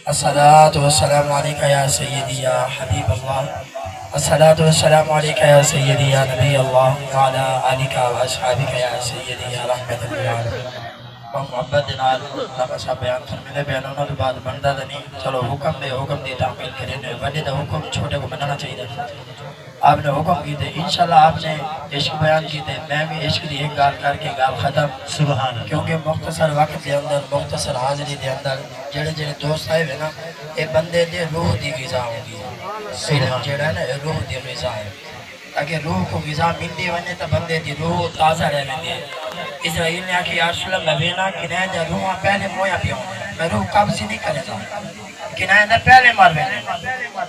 الصلاة والسلام عليك يا سيدي يا حبيب الله. الصلاة والسلام عليك يا سيدي يا نبي الله وعلى آلك وأصحابك يا سيدي يا رحمة للعالمين. محبت نال لما سب بیان فرمائے بیانوں کے بعد بندہ نہیں چلو حکم دی تعمیل کرنے بڑے دا حکم چھوٹے کو منانا چاہیے. آپ نے حکم کیتے انشاءاللہ آپ نے عشق بیان کیتے میں بھی عشق دی ایک گال کر کے گال ختم سبحان کیونکہ مختصر وقت دے اندر مختصر حاضری دے اندر جڑے جڑے دوست آئے ہوئے نا اے بندے دے روح دی غذا ہوگی. علم جڑا ہے نا روح دی غذا ہے تاکہ روح کو غذا ملتی ونے تو بندے دی روح تازہ رہ ویندی ہے. اسرائیل نے آکھی یا رسول اللہ میں بینا کنائیں دا روح پہلے مویا پیوں میں روح قبض نہیں کرے گا کنائیں دا پہلے مر بینے.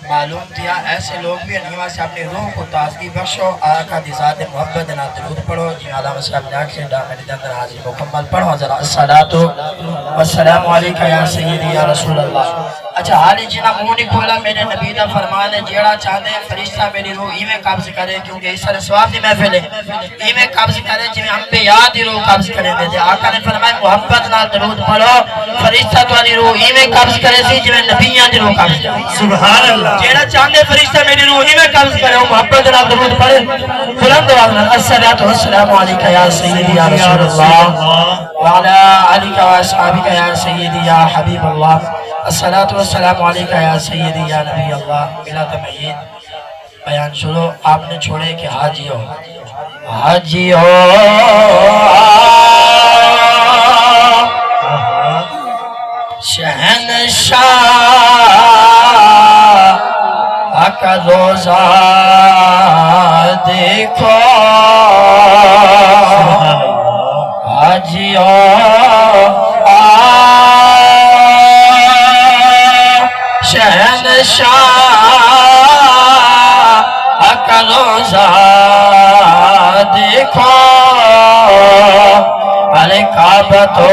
معلوم کیا ایسے لوگ بھی انہیوہ سے اپنی روح کو تازگی بخشو آقا دی ذات محبت دینا درود پڑھو جن علامہ صاحب نے آکھ سے ڈامے دی اندر حاضر مکمل پڑھو ذرا الصلاة والسلام علیکہ یا سیدی یا رسول اللہ. اچھا حالی جنہ مونی کھولا میرے نبی دا فرمان ہے جیڑا چاہتے ہیں فرشتہ میری روح ایمیں قبض کرے کیونکہ اس طرح سواب دی محفل ہے ایمیں قبض کرے جنہیں ہم پہ یاد دی روح قبض کرے دے دے. آقا نے فرمائے محبت نہ درود پڑھو فرشتہ تو علی روح ایمیں قبض کرے سی جنہیں نبیان دی روح قبض کرے. سبحان اللہ. جیڑا چاہتے ہیں فرشتہ میری روح ایمیں قبض کرے محبت نہ درود پڑھے بلند آواز الصلاة والسلام علیکہ یا سیدی یا رسول اللہ وعلا علیکہ واصحابکہ یا سیدی یا حبیب اللہ. الصلاة والسلام علیکہ یا سیدی یا نبی اللہ. بلا تمہید بیان شروع آپ نے چھوڑے کہ حاجی ہو حاجی ہو شہنشاہ کا روزہ دیکھو حاجی ہو شہنشاہ کا روزہ دیکھو ارے کعبہ تو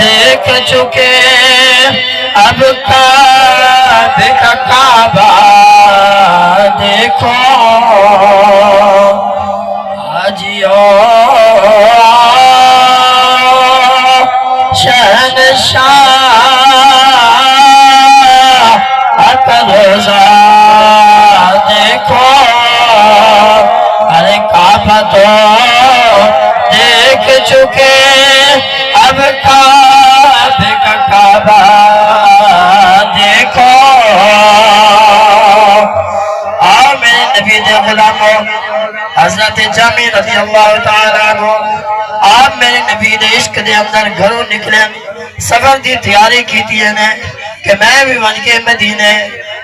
دیکھ چکے اب کعبے کا کعبہ دیکھو حاجیو شہنشاہ کا روزہ دیکھو ارے کعبہ تو دیکھ چکے اب کعبے کا کعبہ دیکھو. میرے نبی دے غلاموں حضرت جامی رضی اللہ تعالیٰ عنہ آپ میرے نبی دے عشق دے اندر گھروں نکلے سفر دی تیاری کیتی ہے کہ میں بھی بن کے مدینے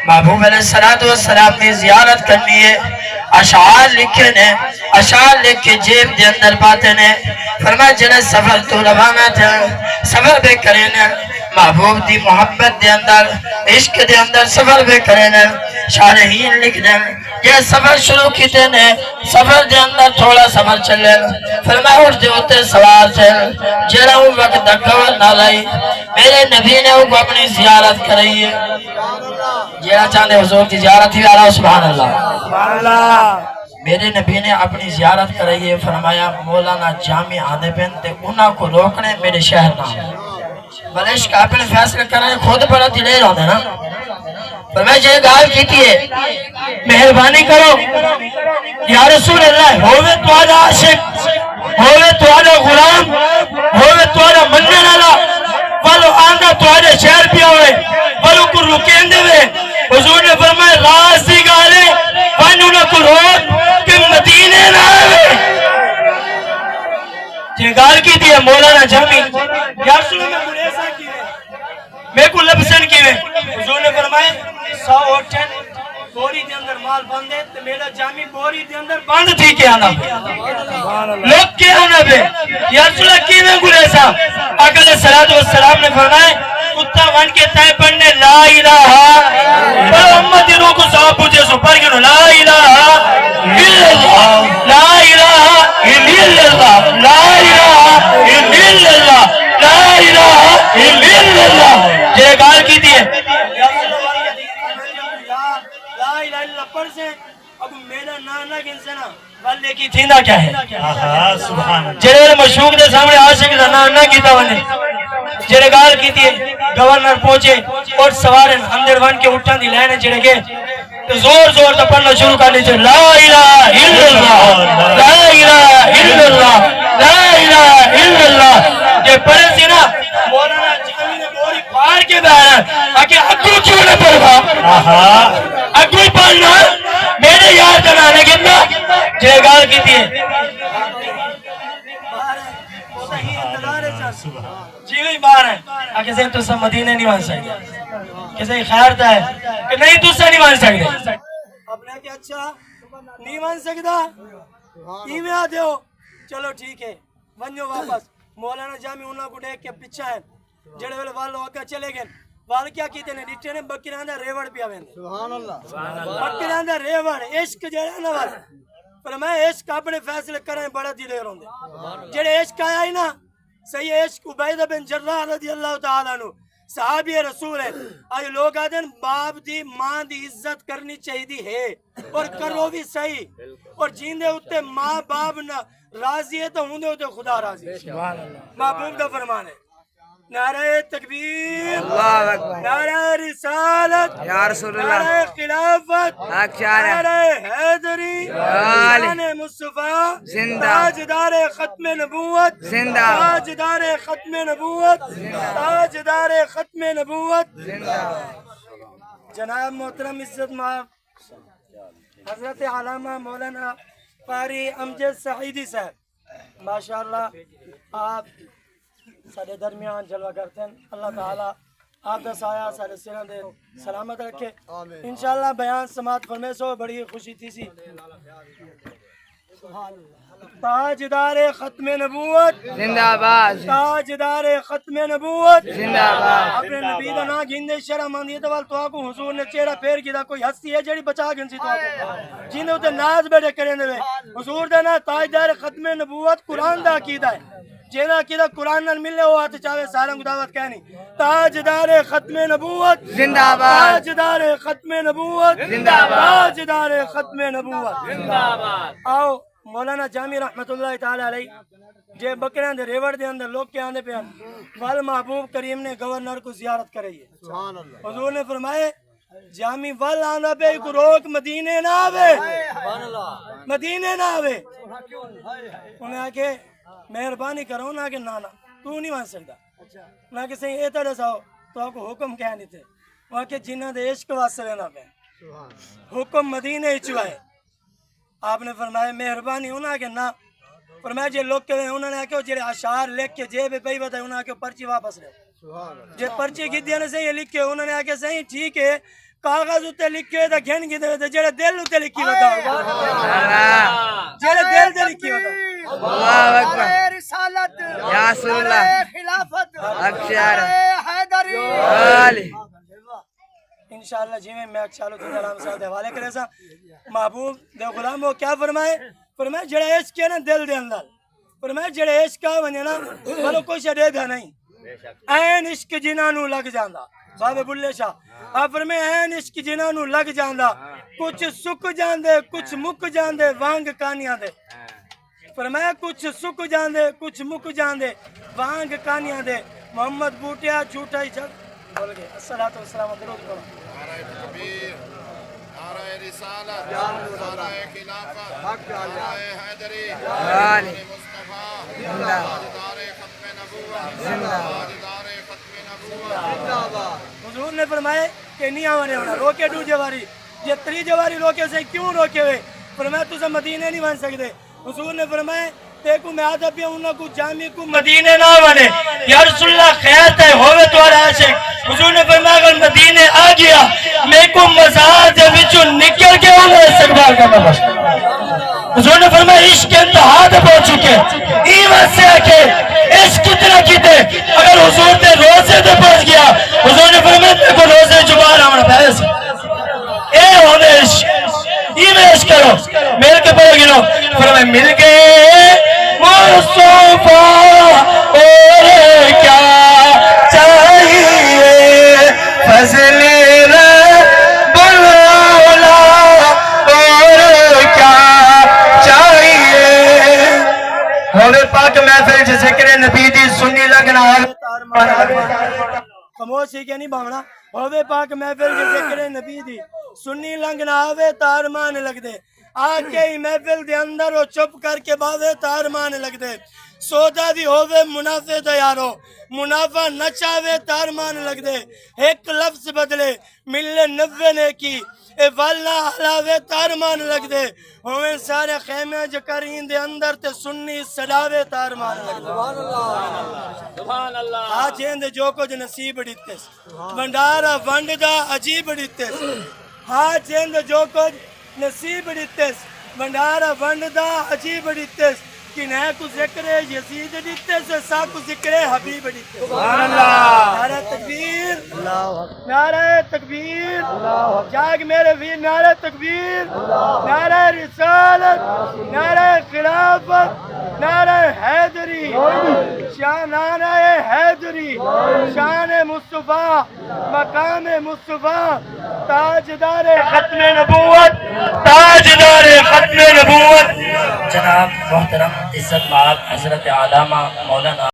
محبوب علیہ السلام کی زیارت کرنی ہے. اشعار لکھے نے اشعار لکھ کے جیب دے اندر پاتے نے فرمایا جنہیں سفر تو روانہ تھا سفر بے کریں محبوب دی محبت دے اندر عشق دے اندر سفر بے کریں شارحین لکھ دیں یہ سفر شروع کیتے نے سفر دے اندر تھوڑا سفر چلے فرمایا اٹھ دے ہوتے سوار تھے جیڑا ہوں وقت دکھور نہ لائی میرے نبی نے وہ اپنی زیارت کرائی ہے. جیڑا چاندے حضور کی زیارت ہی آرہا سبحان اللہ. میرے نبی نے اپنی زیارت کرائی ہے فرمایا مولانا جامع آدھے پہن تے انہاں کو روکنے میرے شہر نہ بلش کا اپنے فیصلہ کرنے خود بڑا دلیر ہوتے نا فرمایا جائے گال کیتی ہے مہربانی کرو یا رسول اللہ ہوئے تو آجا عاشق ہوئے تو آجا غلام ہوئے تو آجا مننے والا بلو آندہ تو آجا شہر پیا ہوئے بلو کو رکین دے ہوئے حضور نے فرمایا راز دی گالے بانو نہ کو روک کہ مدینے نہ آئے یہ گال کی تھی ہے مولانا جامی یا رسول اللہ میں ایسا کی میں کو لبسن کی ہے حضور نے فرمائے 100 اوٹن بوری دے اندر مال بندے تو میرا جامی بوری دے اندر بند تھی کے آنا لوگ کے آنا بے یا رسول اللہ کی میں کو ایسا آقا علیہ السلام نے فرمائے کتا ون کے تائے پڑھنے لا الہ پر امت انہوں کو صاحب پوچھے سو پر گنو لا الہ الا اللہ لا الہ الا اللہ لا الہ الا اللہ لا الہ الا اللہ یہ گال کی دی ہے لا الہ الا اللہ پر سے اب میرا نانا گنسنا والے کی تھیندہ کیا ہے جنہوں نے مشہوق دے سامنے عاشق دا نانا کی تاونے جڑے گال کی تھی گورنر پہنچے اور سوارن اندر ون کے اٹھان دی لینے جڑے گئے تو زور زور تا پڑھنا شروع کر لیجئے لا الہ الا اللہ لا الہ الا اللہ لا الہ الا اللہ یہ پڑھے سی نا مولانا جامی نے بوری پار کے بہر آکے اگو کیوں نہ پڑھا اگو ہی پڑھنا میرے یار جنانے گتنا جڑے گال کی تھی جیوی بار ہے آکے سے تو سب مدینے نہیں مان سکتے کسی خیر تا ہے کہ نہیں تو سے نہیں مان سکتے اپنے کہ اچھا نہیں مان سکتا ایویں آتے ہو چلو ٹھیک ہے ونجو واپس مولانا جامی انہوں کو دیکھ کے پچھا ہے جڑے والے والوں آکا چلے گئے وال کیا کیتے نے ڈٹے نے بکریاں دا ریوڑ پیا ویندے سبحان اللہ بکریاں دا ریوڑ عشق جڑا نا وال پر میں عشق اپنے فیصلے کرنے بڑا دلیر ہوندے جڑے عشق آیا ہی نا صحیح عشق عبیدہ بن جراح رضی اللہ تعالیٰ عنہ صحابی رسول ہے آج لوگ آتے ہیں باپ دی ماں دی عزت کرنی چاہیے ہے اور کرو بھی صحیح اور جیندے ہوتے ماں باپ نہ راضی ہے تو ہوندے ہوتے خدا راضی ہے محبوب دا فرمان ہے نعرہ تکبیر نعرہ رسالت یا رسول اللہ نعرہ خلافت نعرہ حیدری شان مصطفیٰ تاجدار ختم نبوت تاجدار ختم نبوت تاجدار ختم نبوت جناب محترم عزت مآب حضرت علامہ مولانا قاری امجد سعیدی صاحب ماشاءاللہ آپ سارے درمیان جلوہ کرتے ہیں اللہ تعالیٰ آپ دا سایہ سارے سروں دے سلامت رکھے انشاءاللہ بیان سماعت فرمے سو بڑی خوشی تھی سی تاجدار ختم نبوت زندہ باد تاجدار ختم نبوت زندہ باد اپنے نبی دا نا گھندے شرع ماندی تو تو آکو حضور نے چہرہ پھیر کی دا کوئی ہستی ہے جڑی بچا گھنسی تو آکو جیندے ہوتے ناز بیٹھے کریں دے حضور دا نا تاجدار ختم نبوت قرآن دا عقیدہ ہے جینا کدھا قرآن نہ ملے ہو آتے چاہے ساروں کو دعوت کہنی تاجدار ختم نبوت زندہ باد تاجدار ختم نبوت زندہ باد تاجدار ختم نبوت زندہ باد آؤ مولانا جامی رحمت اللہ تعالی علیہ جے بکریاں دے ریوڑ دے اندر لوگ کے آندے پہ وال محبوب کریم نے گورنر کو زیارت کرائی ہے حضور نے فرمائے جامی وال آندہ پہ ایک روک مدینے نہ آوے مدینے نہ آوے انہیں آکے مہربانی کرو نا کہ نانا تو نہیں مان سکتا نا کہ صحیح ایتا دساؤ تو آپ کو حکم کہہ نہیں تھے وہاں کے جنہ دے عشق واسطے لینا پہ حکم مدینہ ہی چوائے آپ نے فرمایا مہربانی ہونا کہ نا فرمایا جے لوگ کے انہوں نے آکے جڑے اشعار لکھ کے جیب پہ بتائے انہوں نے آکے پرچی واپس لے جے پرچی کی دینے سے یہ لکھ کے انہوں نے آکے صحیح ٹھیک ہے کاغذ ہوتے لکھے تھا گھن کی دے جڑے دل ہوتے لکھی بتاؤ جڑے دل دے لکھی بتاؤ اللہ اکبر رسالت یا رسول اللہ خلافت اکشار حیدری علی انشاءاللہ جی میں اکشالو تھی درام صاحب دے حوالے کرے سا محبوب دے غلام وہ کیا فرمائے فرمائے جڑے عشق کیا نا دل دے اندر فرمائے جڑے عشق کا ونجے نا بلو کوئی شدے گا نہیں این عشق جنانو لگ جاندہ بابے بلے شاہ آپ فرمائے این عشق جنانو لگ جاندہ کچھ سک جاندے کچھ مک جاندے وانگ کانیاں دے فرمایا کچھ سک جاندے کچھ مک جاندے وانگ کانیاں دے محمد بوٹیا جھوٹا ہی جگ بول گئے الصلاۃ والسلام درود کرو نعرہ تکبیر نعرہ رسالت نعرہ خلافت نعرہ حیدری نعرہ مصطفیٰ تاجدار ختم نبوت تاجدار ختم نبوت حضور نے فرمائے کہ نہیں آوانے ہونا روکے دو جواری یہ تری جواری روکے سے کیوں روکے ہوئے فرمایا تُسے مدینے نہیں مان سکتے حضور نے فرمائے دیکھو میں آدھا پیا انہوں کو جامی کو مدینے نہ بنے یا رسول اللہ خیال ہے ہوئے تو عاشق حضور نے فرمایا اگر مدینے آ گیا میں کو مزار دے وچوں نکل کے انہیں استقبال کرنا بس حضور نے فرمایا عشق کے انتہا دے پہنچ چکے ایمان سے آکے عشق کتنا کیتے اگر حضور دے روزے دے پہنچ گیا حضور نے فرمایا میں کو روزے جبار آمنا پیس اے ہونے عشق ایمان عشق کرو مل کے پڑھو گنو فرمایا مل گئے مصطفیٰ اور کیا چاہیے فضل رب العلا اور کیا چاہیے ہوئے پاک محفل ذکر نبی دی سنی لگنا خاموشی کے نہیں بھاونا ہووے پاک محفل کے ذکر نبی دی سنی لنگ نہ آوے تار مان لگ دے آکے ہی محفل دے اندر وہ چپ کر کے باوے تار مان لگ دے سودا دی ہووے منافع دا یارو منافع نہ چاہوے تار مان لگ دے ایک لفظ بدلے ملے 90 نے کی اے والا حلاوے تار مان لگ دے ہوئے سارے خیمے جکرین دے اندر تے سنی سڑاوے تار مان لگ دے سبحان اللہ آج دے جو کچھ نصیب ڈیتس بندارا ونڈ دا عجیب ڈیتس آج دے جو کچھ نصیب ڈیتس بندارا ونڈ دا عجیب ڈیتس کہ نہ کو ذکر یزید ڈیتس سا کو ذکر حبیب ڈیتس سبحان اللہ نعرہ تکبیر نعرہ تکبیر جاگ میرے ویر نعرہ تکبیر نعرہ رسالت نعرہ خلافت نعرہ حیدری شان نعرہ حیدری شان مصطفیٰ مقام مصطفیٰ تاجدار ختم نبوت تاجدار ختم نبوت جناب محترم عزت مآب حضرت علامہ مولانا